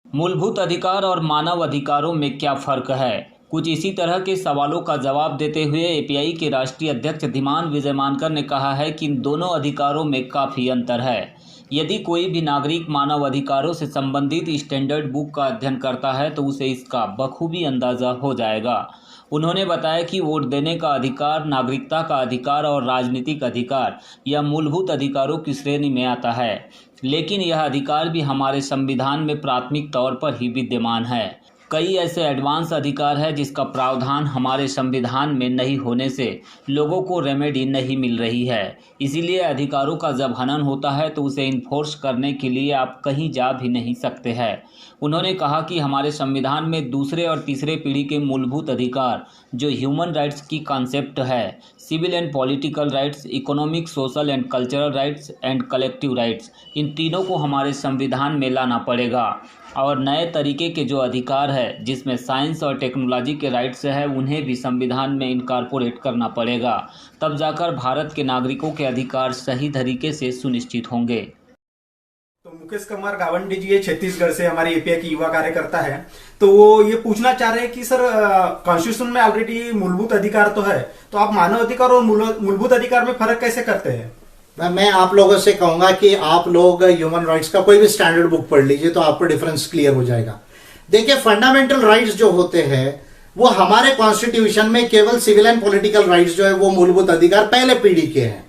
मूलभूत अधिकार और मानव अधिकारों में क्या फ़र्क है? कुछ इसी तरह के सवालों का जवाब देते हुए एपीआई के राष्ट्रीय अध्यक्ष धीमान विजय मानकर ने कहा है कि इन दोनों अधिकारों में काफ़ी अंतर है। यदि कोई भी नागरिक मानव अधिकारों से संबंधित स्टैंडर्ड बुक का अध्ययन करता है तो उसे इसका बखूबी अंदाज़ा हो जाएगा। उन्होंने बताया कि वोट देने का अधिकार, नागरिकता का अधिकार और राजनीतिक अधिकार यह मूलभूत अधिकारों की श्रेणी में आता है, लेकिन यह अधिकार भी हमारे संविधान में प्राथमिक तौर पर ही विद्यमान है। कई ऐसे एडवांस अधिकार है जिसका प्रावधान हमारे संविधान में नहीं होने से लोगों को रेमेडी नहीं मिल रही है। इसीलिए अधिकारों का जब हनन होता है तो उसे इन्फोर्स करने के लिए आप कहीं जा भी नहीं सकते हैं। उन्होंने कहा कि हमारे संविधान में दूसरे और तीसरे पीढ़ी के मूलभूत अधिकार जो ह्यूमन राइट्स की कॉन्सेप्ट है, civil and political rights, economic, social and cultural rights and collective rights, इन तीनों को हमारे संविधान में लाना पड़ेगा। और नए तरीके के जो अधिकार है जिसमें साइंस और टेक्नोलॉजी के राइट्स है, उन्हें भी संविधान में इनकॉर्पोरेट करना पड़ेगा। तब जाकर भारत के नागरिकों के अधिकार सही तरीके से सुनिश्चित होंगे। तो मुकेश कुमार गावंडी जी ये छत्तीसगढ़ से हमारे एपीआई की युवा कार्यकर्ता है। तो वो ये पूछना चाह रहे हैं कि सर, कॉन्स्टिट्यूशन में ऑलरेडी मूलभूत अधिकार तो है, तो आप मानव अधिकार और मूलभूत अधिकार में फर्क कैसे करते हैं? मैं आप लोगों से कहूंगा कि आप लोग ह्यूमन राइट्स का कोई भी स्टैंडर्ड बुक पढ़ लीजिए तो आपको डिफरेंस क्लियर हो जाएगा। देखिए, फंडामेंटल राइट्स जो होते हैं वो हमारे कॉन्स्टिट्यूशन में केवल सिविल एंड पॉलिटिकल राइट्स जो है वो मूलभूत अधिकार पहले पीढ़ी के हैं।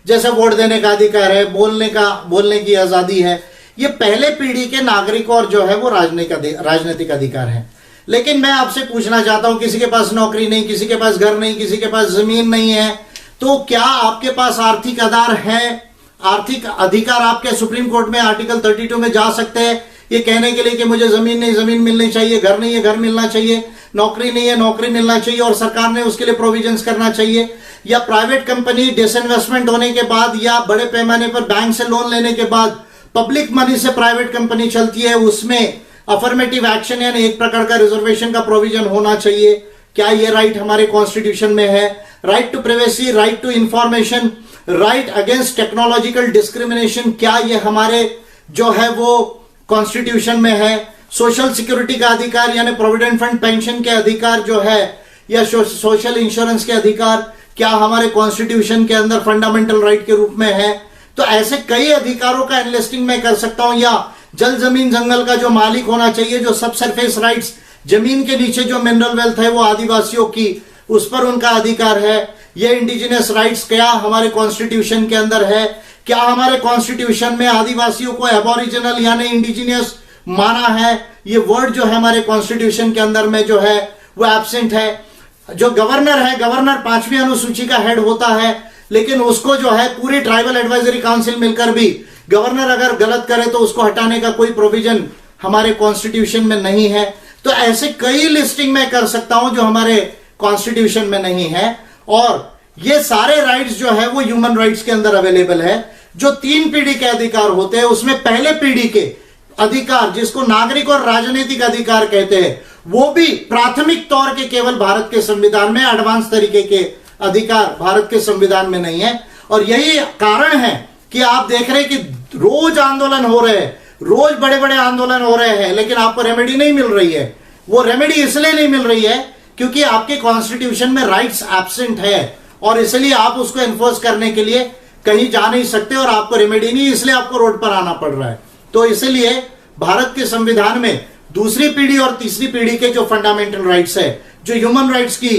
जैसे वोट देने का अधिकार है, बोलने की आजादी है, ये पहले पीढ़ी के नागरिकों और जो है वो राजनीतिक अधिकार है। लेकिन मैं आपसे पूछना चाहता हूं, किसी के पास नौकरी नहीं, किसी के पास घर नहीं, किसी के पास जमीन नहीं है, तो क्या आपके पास आर्थिक आधार है? आर्थिक अधिकार आपके सुप्रीम कोर्ट में आर्टिकल 32 में जा सकते हैं ये कहने के लिए कि मुझे जमीन नहीं, जमीन मिलनी चाहिए, घर नहीं है, घर मिलना चाहिए, नौकरी नहीं है, नौकरी मिलना चाहिए और सरकार ने उसके लिए प्रोविजंस करना चाहिए। या प्राइवेट कंपनी डिसइन्वेस्टमेंट होने के बाद या बड़े पैमाने पर बैंक से लोन लेने के बाद पब्लिक मनी से प्राइवेट कंपनी चलती है, उसमें अफर्मेटिव एक्शन यानी एक प्रकार का रिजर्वेशन का प्रोविजन होना चाहिए। क्या ये राइट हमारे कॉन्स्टिट्यूशन में है? Right to privacy, right to information, right against technological discrimination, क्या ये हमारे जो है वो कॉन्स्टिट्यूशन में है? सोशल सिक्योरिटी का अधिकार यानी प्रोविडेंट फंड पेंशन के अधिकार जो है या सोशल इंश्योरेंस के अधिकार क्या हमारे कॉन्स्टिट्यूशन के अंदर फंडामेंटल राइट के रूप में है? तो ऐसे कई अधिकारों का एनालिस्टिंग मैं कर सकता हूं। या जल जमीन जंगल का जो मालिक होना चाहिए, जो सब सरफेस राइट्स, जमीन के नीचे जो मिनरल वेल्थ है वो आदिवासियों की, उस पर उनका अधिकार है। ये इंडिजिनियस राइट्स क्या हमारे कॉन्स्टिट्यूशन के अंदर है? क्या हमारे कॉन्स्टिट्यूशन में आदिवासियों को एबोरिजिनल यानी इंडिजिनियस माना है? ये वर्ड जो है हमारे कॉन्स्टिट्यूशन के अंदर में जो है वो एब्सेंट है। जो गवर्नर है, गवर्नर 5वीं अनुसूची का हेड होता है, लेकिन उसको जो है पूरी ट्राइबल एडवाइजरी काउंसिल मिलकर भी गवर्नर अगर गलत करे तो उसको हटाने का कोई प्रोविजन हमारे कॉन्स्टिट्यूशन में नहीं है। तो ऐसे कई लिस्टिंग मैं कर सकता हूं जो हमारे कॉन्स्टिट्यूशन में नहीं है। और ये सारे राइट्स जो है वो ह्यूमन राइट्स के अंदर अवेलेबल है। जो 3 पीढ़ी के अधिकार होते हैं उसमें पहले पीढ़ी के अधिकार, जिसको नागरिक और राजनीतिक अधिकार कहते हैं, वो भी प्राथमिक तौर के केवल भारत के संविधान में, एडवांस तरीके के अधिकार भारत के संविधान में नहीं है। और यही कारण है कि आप देख रहे हैं कि रोज आंदोलन हो रहे हैं, रोज बड़े बड़े आंदोलन हो रहे हैं, लेकिन आपको रेमेडी नहीं मिल रही है। वो रेमेडी इसलिए नहीं मिल रही है क्योंकि आपके कॉन्स्टिट्यूशन में राइट्स एब्सेंट है और इसलिए आप उसको एनफोर्स करने के लिए कहीं जा नहीं सकते और आपको रेमेडी नहीं, इसलिए आपको रोड पर आना पड़ रहा है। तो इसलिए भारत के संविधान में दूसरी पीढ़ी और तीसरी पीढ़ी के जो फंडामेंटल राइट्स है, जो ह्यूमन राइट्स की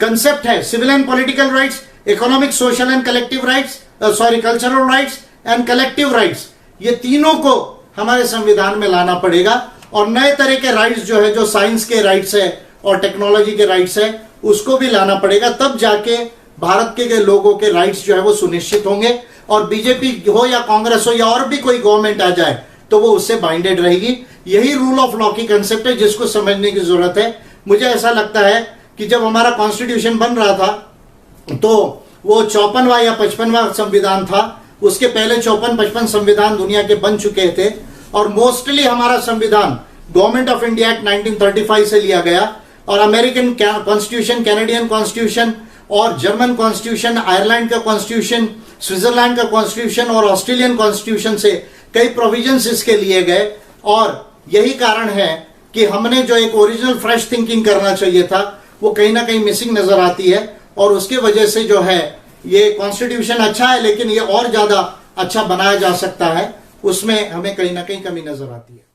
कंसेप्ट है, civil and political rights, economic, social and collective rights, cultural rights and collective rights, ये तीनों को हमारे संविधान में लाना पड़ेगा। और नए तरह के राइट्स जो है, जो साइंस के राइट्स है और टेक्नोलॉजी के राइट्स है, उसको भी लाना पड़ेगा। तब जाके भारत के लोगों के राइट्स जो है वो सुनिश्चित होंगे। और बीजेपी हो या कांग्रेस हो या और भी कोई गवर्नमेंट आ जाए तो वो उससे बाइंडेड रहेगी। यही रूल ऑफ लॉ की कंसेप्ट है जिसको समझने की जरूरत है। मुझे ऐसा लगता है कि जब हमारा कॉन्स्टिट्यूशन बन रहा था तो वो 54वां या 55वां संविधान था। उसके पहले 54-55 संविधान दुनिया के बन चुके थे और मोस्टली हमारा संविधान गवर्नमेंट ऑफ इंडिया एक्ट 1935 से लिया गया और अमेरिकन कॉन्स्टिट्यूशन, कैनेडियन कॉन्स्टिट्यूशन और जर्मन कॉन्स्टिट्यूशन, आयरलैंड का कॉन्स्टिट्यूशन, स्विट्जरलैंड का कॉन्स्टिट्यूशन और ऑस्ट्रेलियन कॉन्स्टिट्यूशन से कई प्रोविजंस इसके लिए गए। और यही कारण है कि हमने जो एक ओरिजिनल फ्रेश थिंकिंग करना चाहिए था वो कहीं ना कहीं मिसिंग नजर आती है, और उसके वजह से जो है ये कॉन्स्टिट्यूशन अच्छा है लेकिन ये और ज्यादा अच्छा बनाया जा सकता है, उसमें हमें कहीं ना कहीं कमी नजर आती है।